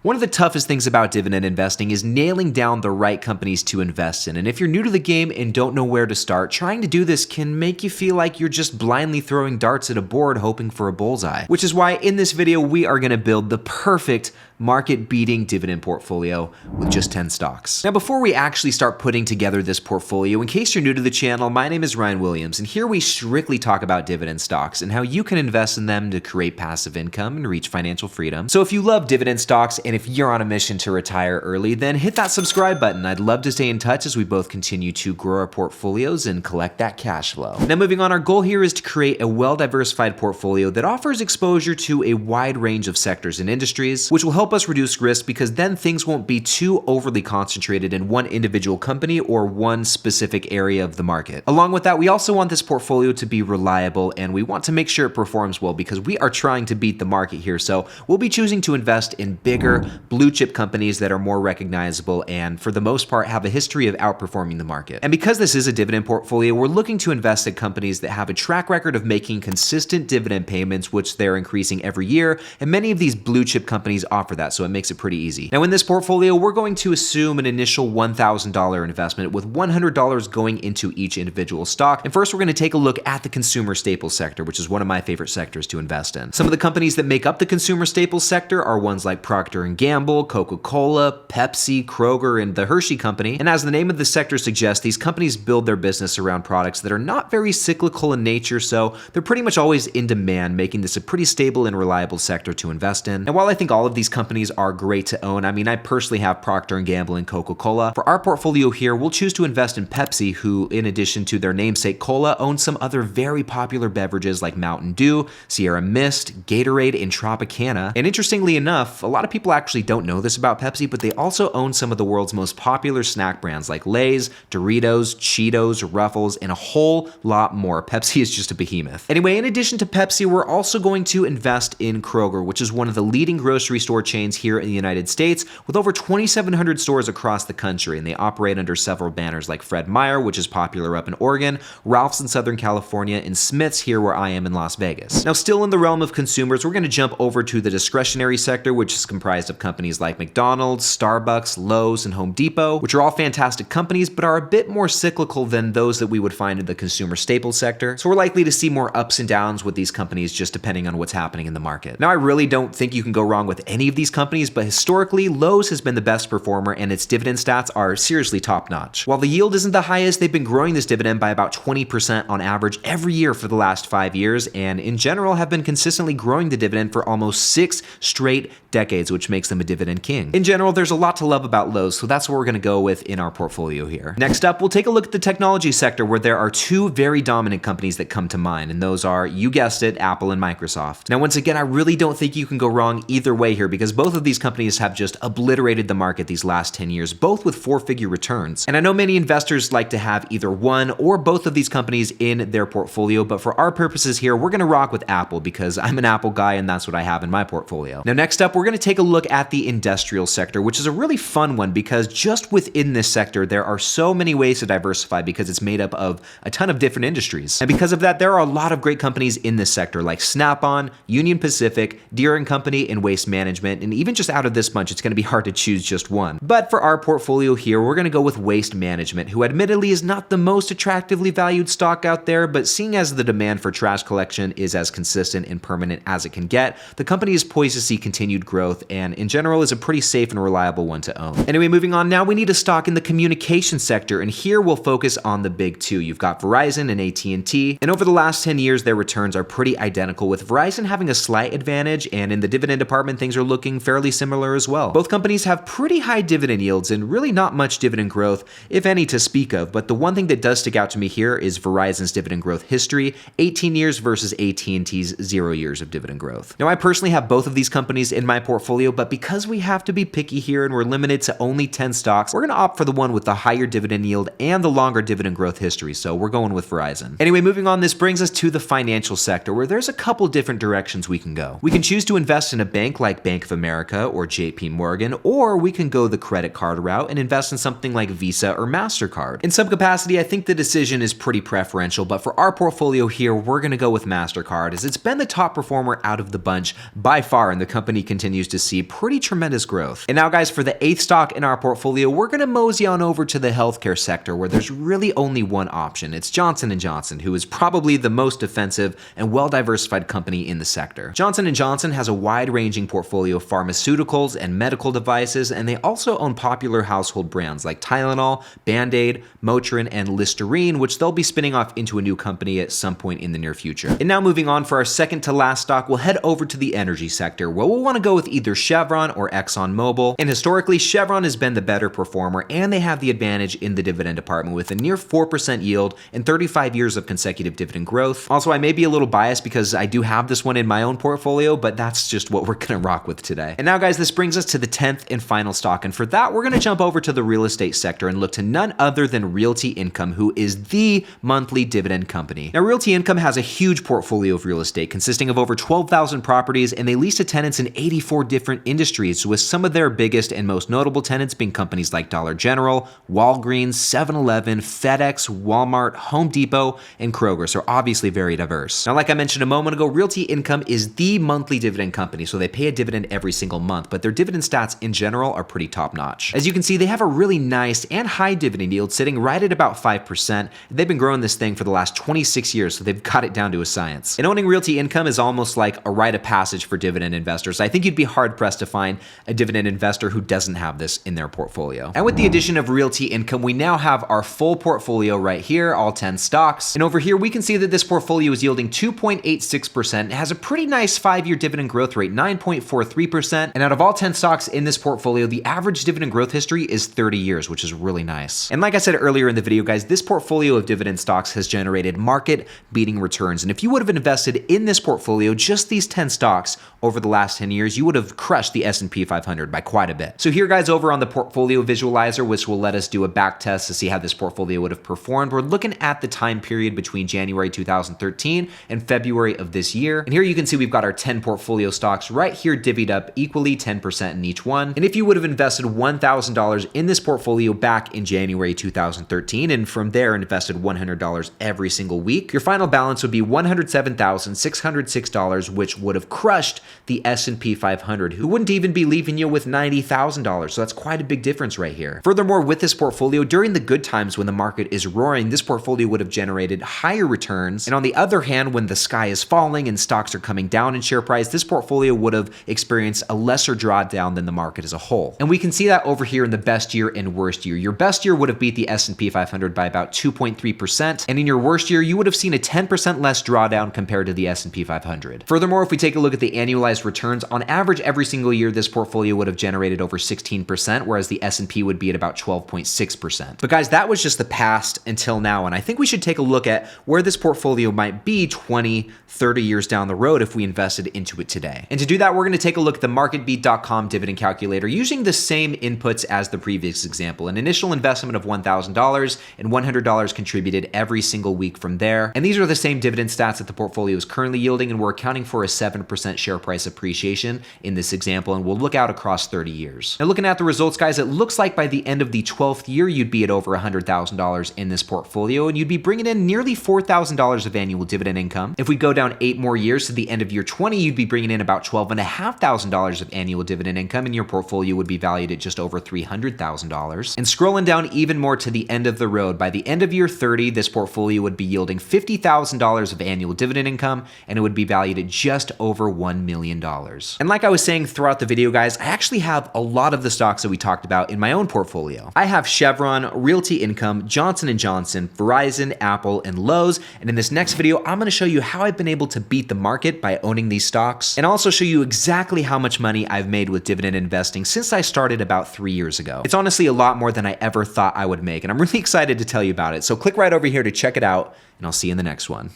One of the toughest things about dividend investing is nailing down the right companies to invest in. And if you're new to the game and don't know where to start, trying to do this can make you feel like you're just blindly throwing darts at a board hoping for a bullseye. Which is why in this video, we are going to build the perfect market-beating dividend portfolio with just 10 stocks. Now, before we actually start putting together this portfolio, in case you're new to the channel, my name is Ryan Williams, and here we strictly talk about dividend stocks and how you can invest in them to create passive income and reach financial freedom. So if you love dividend stocks and if you're on a mission to retire early, then hit that subscribe button. I'd love to stay in touch as we both continue to grow our portfolios and collect that cash flow. Now, moving on, our goal here is to create a well-diversified portfolio that offers exposure to a wide range of sectors and industries, which will help us reduce risk because then things won't be too overly concentrated in one individual company or one specific area of the market. Along with that, we also want this portfolio to be reliable and we want to make sure it performs well because we are trying to beat the market here. So we'll be choosing to invest in bigger blue chip companies that are more recognizable and for the most part have a history of outperforming the market. And because this is a dividend portfolio, we're looking to invest in companies that have a track record of making consistent dividend payments, which they're increasing every year. And many of these blue chip companies offer that. So it makes it pretty easy. Now in this portfolio, we're going to assume an initial $1,000 investment with $100 going into each individual stock. And first we're going to take a look at the consumer staples sector, which is one of my favorite sectors to invest in. Some of the companies that make up the consumer staples sector are ones like Procter & Gamble, Coca-Cola, Pepsi, Kroger, and the Hershey Company. And as the name of the sector suggests, these companies build their business around products that are not very cyclical in nature, so they're pretty much always in demand, making this a pretty stable and reliable sector to invest in. And while I think all of these companies are great to own, I mean, I personally have Procter & Gamble and Coca-Cola. For our portfolio here, we'll choose to invest in Pepsi, who, in addition to their namesake cola, owns some other very popular beverages like Mountain Dew, Sierra Mist, Gatorade, and Tropicana. And interestingly enough, a lot of people actually don't know this about Pepsi, but they also own some of the world's most popular snack brands like Lay's, Doritos, Cheetos, Ruffles, and a whole lot more. Pepsi is just a behemoth. Anyway, in addition to Pepsi, we're also going to invest in Kroger, which is one of the leading grocery store chains here in the United States with over 2,700 stores across the country, and they operate under several banners like Fred Meyer, which is popular up in Oregon, Ralph's in Southern California, and Smith's here where I am in Las Vegas. Now, still in the realm of consumers, we're going to jump over to the discretionary sector, which is comprised of companies like McDonald's, Starbucks, Lowe's, and Home Depot, which are all fantastic companies, but are a bit more cyclical than those that we would find in the consumer staples sector. So we're likely to see more ups and downs with these companies just depending on what's happening in the market. Now, I really don't think you can go wrong with any of these companies, but historically, Lowe's has been the best performer and its dividend stats are seriously top notch. While the yield isn't the highest, they've been growing this dividend by about 20% on average every year for the last 5 years, and in general have been consistently growing the dividend for almost 6 straight decades, which makes them a dividend king. In general, there's a lot to love about Lowe's, so that's what we're going to go with in our portfolio here. Next up, we'll take a look at the technology sector where there are two very dominant companies that come to mind, and those are, you guessed it, Apple and Microsoft. Now, once again, I really don't think you can go wrong either way here because both of these companies have just obliterated the market these last 10 years, both with 4-figure returns. And I know many investors like to have either one or both of these companies in their portfolio, but for our purposes here, we're going to rock with Apple because I'm an Apple guy and that's what I have in my portfolio. Now, next up, we're going to take a look at the industrial sector, which is a really fun one because just within this sector, there are so many ways to diversify because it's made up of a ton of different industries. And because of that, there are a lot of great companies in this sector like Snap-on, Union Pacific, Deere & Company, and Waste Management. And even just out of this bunch, it's going to be hard to choose just one. But for our portfolio here, we're going to go with Waste Management, who admittedly is not the most attractively valued stock out there, but seeing as the demand for trash collection is as consistent and permanent as it can get, the company is poised to see continued growth and in general is a pretty safe and reliable one to own. Anyway, moving on, now we need a stock in the communication sector, and here we'll focus on the big two. You've got Verizon and AT&T, and over the last 10 years, their returns are pretty identical, with Verizon having a slight advantage, and in the dividend department, things are looking fairly similar as well. Both companies have pretty high dividend yields and really not much dividend growth, if any, to speak of, but the one thing that does stick out to me here is Verizon's dividend growth history, 18 years versus AT&T's 0 years of dividend growth. Now, I personally have both of these companies in my portfolio, but because we have to be picky here and we're limited to only 10 stocks, we're going to opt for the one with the higher dividend yield and the longer dividend growth history, so we're going with Verizon. Anyway, moving on, this brings us to the financial sector, where there's a couple different directions we can go. We can choose to invest in a bank like Bank of America or JP Morgan, or we can go the credit card route and invest in something like Visa or MasterCard. In some capacity, I think the decision is pretty preferential, but for our portfolio here, we're going to go with MasterCard as it's been the top performer out of the bunch by far, and the company continues to see pretty tremendous growth. And now guys, for the 8th stock in our portfolio, we're going to mosey on over to the healthcare sector where there's really only one option. It's Johnson & Johnson, who is probably the most defensive and well-diversified company in the sector. Johnson & Johnson has a wide-ranging portfolio of pharmaceuticals and medical devices, and they also own popular household brands like Tylenol, Band-Aid, Motrin, and Listerine, which they'll be spinning off into a new company at some point in the near future. And now moving on, for our second to last stock, we'll head over to the energy sector, where we'll want to go with either Chevron or ExxonMobil. And historically, Chevron has been the better performer, and they have the advantage in the dividend department with a near 4% yield and 35 years of consecutive dividend growth. Also, I may be a little biased because I do have this one in my own portfolio, but that's just what we're gonna rock with today. And now guys, this brings us to the 10th and final stock, and for that, we're gonna jump over to the real estate sector and look to none other than Realty Income, who is the monthly dividend company. Now, Realty Income has a huge portfolio of real estate consisting of over 12,000 properties, and they lease to tenants in 84 different industries, with some of their biggest and most notable tenants being companies like Dollar General, Walgreens, 7-Eleven, FedEx, Walmart, Home Depot, and Kroger, so obviously very diverse. Now, like I mentioned a moment ago, Realty Income is the monthly dividend company, so they pay a dividend every single month, but their dividend stats in general are pretty top-notch. As you can see, they have a really nice and high dividend yield sitting right at about 5%. They've been growing this thing for the last 26 years, so they've got it down to a science. And owning Realty Income is almost like a rite of passage for dividend investors. I think you'd be hard-pressed to find a dividend investor who doesn't have this in their portfolio. And with the addition of Realty Income, we now have our full portfolio right here, all 10 stocks. And over here, we can see that this portfolio is yielding 2.86%. It has a pretty nice 5-year dividend growth rate, 9.43%. And out of all 10 stocks in this portfolio, the average dividend growth history is 30 years, which is really nice. And like I said earlier in the video, guys, this portfolio of dividend stocks has generated market-beating returns. And if you would have invested in this portfolio, just these 10 stocks over the last 10 years, you would have crushed the S&P 500 by quite a bit. So here, guys, over on the portfolio visualizer, which will let us do a back test to see how this portfolio would have performed, we're looking at the time period between January 2013 and February of this year. And here you can see we've got our 10 portfolio stocks right here divvied up equally, 10% in each one. And if you would have invested $1,000 in this portfolio back in January 2013, and from there invested $100 every single week, your final balance would be $107,606, which would have crushed the S&P 500, who wouldn't even be leaving you with $90,000. So that's quite a big difference right here. Furthermore, with this portfolio, during the good times when the market is roaring, this portfolio would have generated higher returns. And on the other hand, when the sky is falling and stocks are coming down in share price, this portfolio would have experienced a lesser drawdown than the market as a whole. And we can see that over here in the best year and worst year. Your best year would have beat the S&P 500 by about 2.3%, and in your worst year, you would have seen a 10% less drawdown compared to the S&P 500. Furthermore, if we take a look at the annualized returns, on average every single year, this portfolio would have generated over 16%, whereas the S&P would be at about 12.6%. But guys, that was just the past until now, and I think we should take a look at where this portfolio might be 20, 30 years down the road if we invested into it today. And to do that, we're going to take a look at the MarketBeat.com dividend calculator using the same inputs as the previous example. An initial investment of $1,000 and $100 contributed every single week from there. And these are the same dividend stats that the portfolio is currently yielding, and we're accounting for a 7% share price appreciation in this example, and we'll look out across 30 years. Now, looking at the results, guys, it looks like by the end of the 12th year, you'd be at over $100,000 in this portfolio, and you'd be bringing in nearly $4,000 of annual dividend income. If we go down 8 more years to the end of year 20, you'd be bringing in about $12,500 of annual dividend income, and your portfolio would be valued at just over $300,000. And scrolling down even more to the end of the road, by the end of year 30, this portfolio would be yielding $50,000 of annual dividend income, and it would be valued at just over $1 million. And like I was saying throughout the video, guys, I actually have a lot of the stocks that we talked about in my own portfolio. I have Chevron, Realty Income, Johnson & Johnson, Verizon, Apple, and Lowe's. And in this next video, I'm going to show you how I've been able to beat the market by owning these stocks, and also show you exactly how much money I've made with dividend investing since I started about 3 years ago. It's honestly a lot more than I ever thought I would make, and I'm really excited to tell you about it. So click right over here to check it out, and I'll see you in the next one.